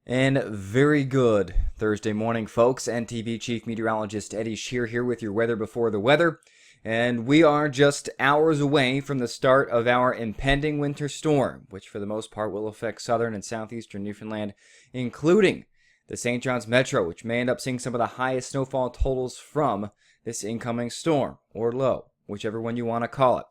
And very good Thursday morning, folks. NTV Chief Meteorologist Eddie Shear here with your weather before the weather. And we are just hours away from the start of our impending winter storm, which for the most part will affect southern and southeastern Newfoundland, including the St. John's Metro, which may end up seeing some of the highest snowfall totals from this incoming storm, or low, whichever one you want to call it.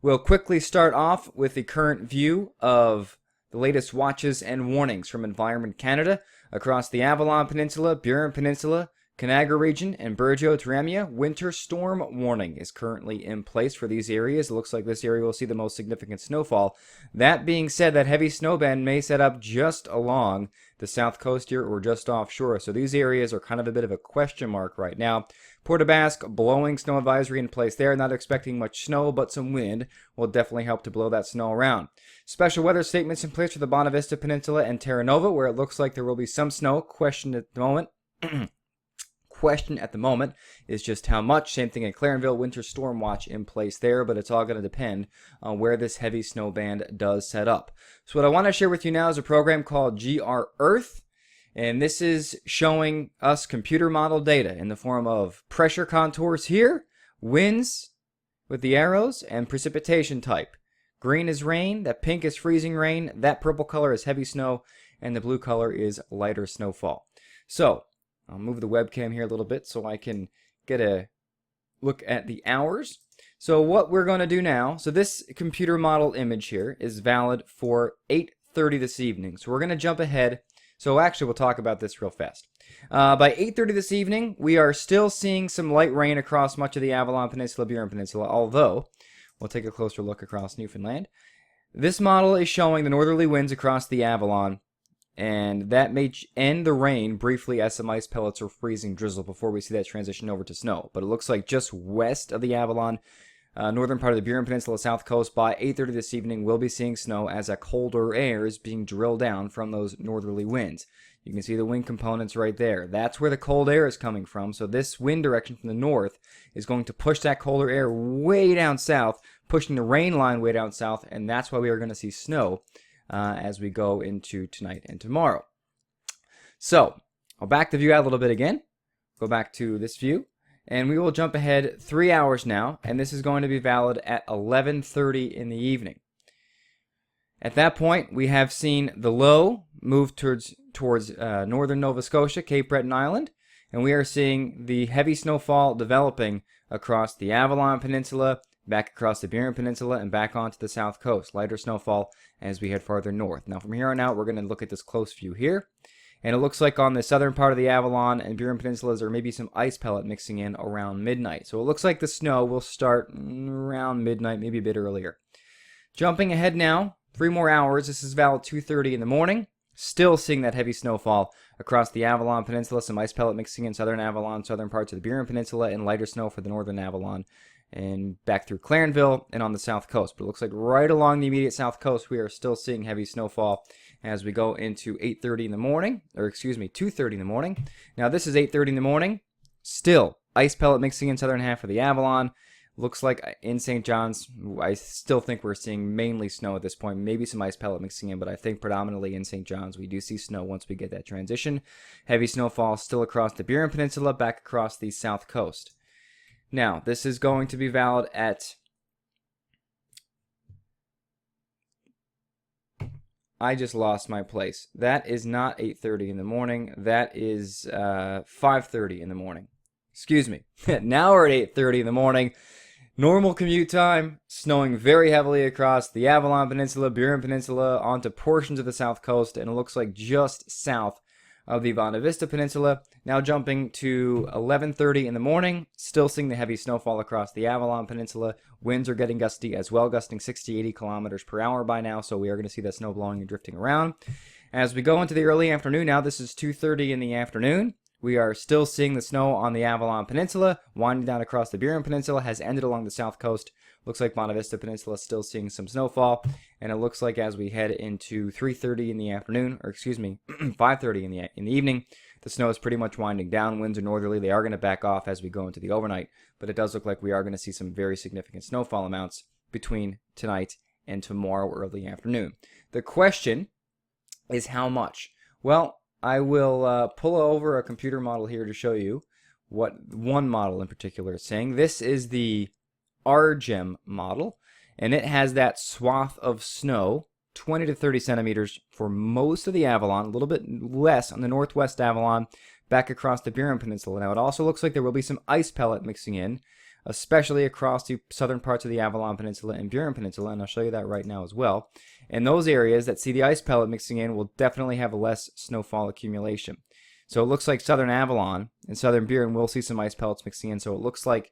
We'll quickly start off with the current view of the latest watches and warnings from Environment Canada across the Avalon Peninsula, Burin Peninsula, Conagra region, and Burgeo-Terramia. Winter storm warning is currently in place for these areas. It looks like this area will see the most significant snowfall. That being said, that heavy snow band may set up just along the south coast here or just offshore. So these areas are kind of a bit of a question mark right now. Port aux Basques, blowing snow advisory in place there. Not expecting much snow, but some wind will definitely help to blow that snow around. Special weather statements in place for the Bonavista Peninsula and Terra, where it looks like there will be some snow. Question at the moment is just how much. Same thing in Clarenville, winter storm watch in place there, but it's all going to depend on where this heavy snow band does set up. So what I want to share with you now is a program called GR Earth. And this is showing us computer model data in the form of pressure contours here, winds with the arrows, and precipitation type. Green is rain, that pink is freezing rain, that purple color is heavy snow, and the blue color is lighter snowfall. So, I'll move the webcam here a little bit so I can get a look at the hours. So what we're going to do now, so this computer model image here is valid for 8:30 this evening. So we're going to jump ahead. So actually, we'll talk about this real fast. By 8:30 this evening, we are still seeing some light rain across much of the Avalon Peninsula, Burin Peninsula, although we'll take a closer look across Newfoundland. This model is showing the northerly winds across the Avalon, and that may end the rain briefly as some ice pellets or freezing drizzle before we see that transition over to snow. But it looks like just west of the Avalon, northern part of the Burin Peninsula, south coast, by 8:30 this evening, we'll be seeing snow as a colder air is being drilled down from those northerly winds. You can see the wind components right there. That's where the cold air is coming from. So this wind direction from the north is going to push that colder air way down south, pushing the rain line way down south, and that's why we are going to see snow as we go into tonight and tomorrow. So I'll back the view out a little bit again. Go back to this view. And we will jump ahead 3 hours now, and this is going to be valid at 11:30 in the evening. At that point, we have seen the low move towards northern Nova Scotia, Cape Breton Island, and we are seeing the heavy snowfall developing across the Avalon Peninsula, back across the Burin Peninsula, and back onto the south coast. Lighter snowfall as we head farther north. Now, from here on out, we're going to look at this close view here. And it looks like on the southern part of the Avalon and Burin Peninsulas, there may be some ice pellet mixing in around midnight. So it looks like the snow will start around midnight, maybe a bit earlier. Jumping ahead now, 3 more hours. This is valid 2:30 in the morning. Still seeing that heavy snowfall across the Avalon Peninsula, some ice pellet mixing in southern Avalon, southern parts of the Burin Peninsula, and lighter snow for the northern Avalon and back through Clarenville and on the south coast. But it looks like right along the immediate south coast, we are still seeing heavy snowfall as we go into 8:30 in the morning, or excuse me, 2:30 in the morning. Now this is 8:30 in the morning. Still ice pellet mixing in southern half of the Avalon. Looks like in St. John's, I still think we're seeing mainly snow at this point. Maybe some ice pellet mixing in, but I think predominantly in St. John's we do see snow once we get that transition. Heavy snowfall still across the Burin Peninsula, back across the south coast. Now, this is going to be valid at... I just lost my place. That is not 8:30 in the morning. That is 5:30 in the morning. Excuse me. Now we're at 8:30 in the morning. Normal commute time. Snowing very heavily across the Avalon Peninsula, Burin Peninsula, onto portions of the south coast, and it looks like just south of the Bonavista Peninsula. Now jumping to 11:30 in the morning, still seeing the heavy snowfall across the Avalon Peninsula. Winds are getting gusty as well, gusting 60-80 kilometers per hour by now, so we are going to see that snow blowing and drifting around. As we go into the early afternoon, now this is 2:30 in the afternoon. We are still seeing the snow on the Avalon Peninsula, winding down across the Burin Peninsula, has ended along the south coast. Looks like Bonavista Peninsula still seeing some snowfall, and it looks like as we head into 3:30 in the afternoon, or excuse me, 5:30 in the evening, the snow is pretty much winding down. Winds are northerly. They are going to back off as we go into the overnight, but it does look like we are going to see some very significant snowfall amounts between tonight and tomorrow early afternoon. The question is how much? Well, I will pull over a computer model here to show you what one model in particular is saying. This is the RGEM model, and it has that swath of snow, 20 to 30 centimeters for most of the Avalon, a little bit less on the northwest Avalon, back across the Burin Peninsula. Now, it also looks like there will be some ice pellet mixing in, especially across the southern parts of the Avalon Peninsula and Burin Peninsula, and I'll show you that right now as well. And those areas that see the ice pellet mixing in will definitely have less snowfall accumulation. So it looks like southern Avalon and southern Burin will see some ice pellets mixing in, so it looks like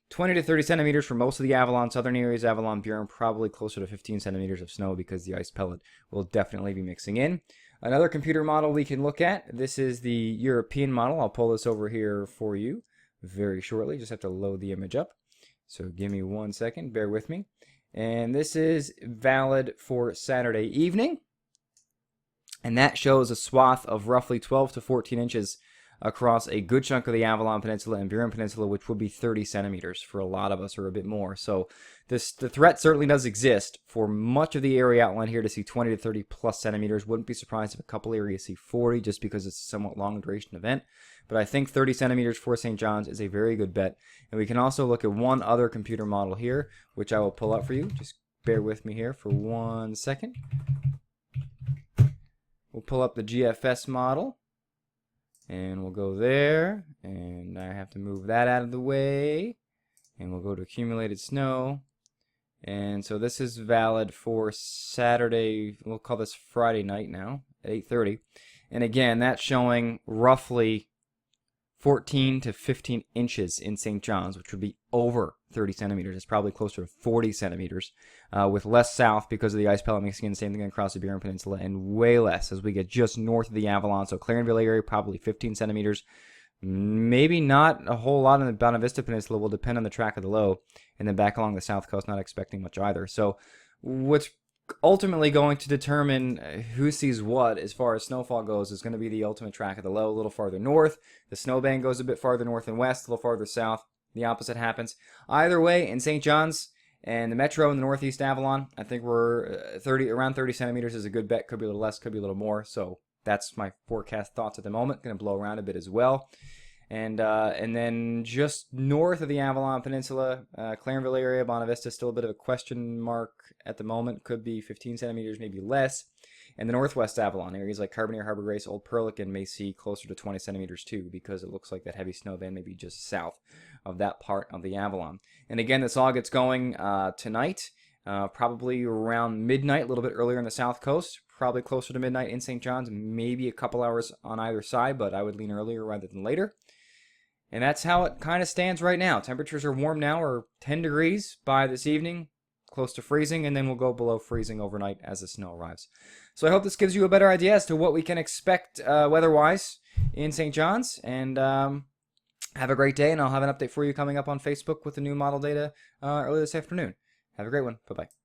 20 to 30 centimeters for most of the Avalon, southern areas, Avalon, Burin, probably closer to 15 centimeters of snow because the ice pellet will definitely be mixing in. Another computer model we can look at, this is the European model. I'll pull this over here for you very shortly. Just have to load the image up. So give me 1 second, bear with me. And this is valid for Saturday evening. And that shows a swath of roughly 12 to 14 inches across a good chunk of the Avalon Peninsula and Burin Peninsula, which would be 30 centimeters for a lot of us, or a bit more. So the threat certainly does exist for much of the area outlined here to see 20 to 30 plus centimeters. Wouldn't be surprised if a couple areas see 40 just because it's a somewhat long duration event. But I think 30 centimeters for St. John's is a very good bet. And we can also look at one other computer model here, which I will pull up for you. Just bear with me here for 1 second. We'll pull up the GFS model. And we'll go there, and I have to move that out of the way, and we'll go to accumulated snow. And so this is valid for Saturday, we'll call this Friday night now, at 8:30. And again, that's showing roughly 14 to 15 inches in St. John's, which would be over 30 centimeters. It's probably closer to 40 centimeters, with less south because of the ice pellet mixing in, same thing across the Burin Peninsula, and way less as we get just north of the Avalon. So Clarenville area, probably 15 centimeters. Maybe not a whole lot in the Bonavista Peninsula, will depend on the track of the low. And then back along the south coast, not expecting much either. So what's ultimately going to determine who sees what as far as snowfall goes is going to be the ultimate track of the low. A little farther north, the snowband goes a bit farther north and west, a little farther south, the opposite happens. Either way, in St. John's and the metro in the northeast Avalon, I think we're around 30 centimeters is a good bet. Could be a little less, could be a little more. So that's my forecast thoughts at the moment. Going to blow around a bit as well. And then just north of the Avalon Peninsula, Clarenville area, Bonavista, still a bit of a question mark at the moment. Could be 15 centimeters, maybe less. And the northwest Avalon, areas like Carbonear, Harbor Grace, Old Perlican may see closer to 20 centimeters too, because it looks like that heavy snow band may be just south of that part of the Avalon. And again, this all gets going tonight, probably around midnight, a little bit earlier on the south coast, probably closer to midnight in St. John's, maybe a couple hours on either side, but I would lean earlier rather than later. And that's how it kind of stands right now. Temperatures are warm now, or 10 degrees by this evening, close to freezing, and then we'll go below freezing overnight as the snow arrives. So I hope this gives you a better idea as to what we can expect weather-wise in St. John's. And have a great day, and I'll have an update for you coming up on Facebook with the new model data early this afternoon. Have a great one. Bye-bye.